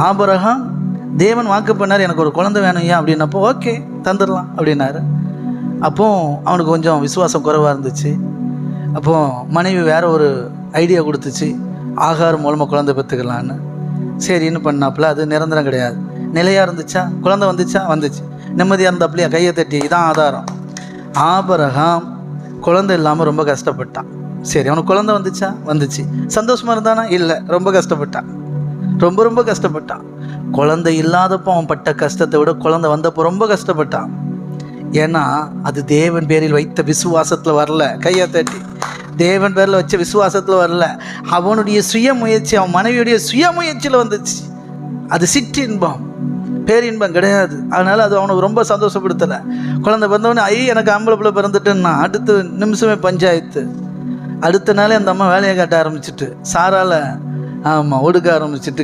Abraham தேவன் வாக்கு பண்ணார், எனக்கு ஒரு குழந்தை வேணும் ஐயா அப்படின்னப்போ ஓகே தந்துடலாம் அப்படின்னாரு. அப்போ அவனுக்கு கொஞ்சம் விசுவாசம் குறைவாக இருந்துச்சு. அப்போது மனைவி வேற ஒரு ஐடியா கொடுத்துச்சு, ஆகாரம் மூலமாக குழந்தை பெற்றுக்கலான்னு. சரின்னு பண்ணாப்புல. அது நிரந்தரம் கிடையாது. நிலையாக இருந்துச்சா, குழந்தை வந்துச்சா, வந்துச்சு. நிம்மதியாக இருந்தாப்புலையா, கையை தட்டி, இதான் ஆதாரம். ஆபிரகாம் குழந்தை இல்லாமல் ரொம்ப கஷ்டப்பட்டான். சரி, அவனுக்கு குழந்தை வந்துச்சா, வந்துச்சு. சந்தோஷமாக இருந்தானா, இல்லை, ரொம்ப கஷ்டப்பட்டான், ரொம்ப ரொம்ப கஷ்டப்பட்டான். குழந்தை இல்லாதப்போ அவன் பட்ட கஷ்டத்தை விட குழந்தை வந்தப்போ ரொம்ப கஷ்டப்பட்டான். ஏன்னா அது தேவன் பேரில் வைத்த விசுவாசத்தில் வரல. கையை தட்டி, தேவன் பேரில் வச்ச விசுவாசத்தில் வரல. அவனுடைய சுயமுயற்சி, அவன் மனைவியுடைய சுயமுயற்சியில் வந்துச்சு. அது சிற்றின்பம், பேரின்பம் கிடையாது. அதனால் அது அவனுக்கு ரொம்ப சந்தோஷப்படுத்தலை. குழந்தை பிறந்தவொடனே எனக்கு ஆம்பளை பிள்ளை பிறந்துட்டுன்னா அடுத்த நிமிஷமே பஞ்சாயத்து. அடுத்த நாளே அந்த அம்மா வேலையை காட்ட ஆரம்பிச்சுட்டு, சாரால ஆமாம் ஒடுக்க ஆரம்பிச்சுட்டு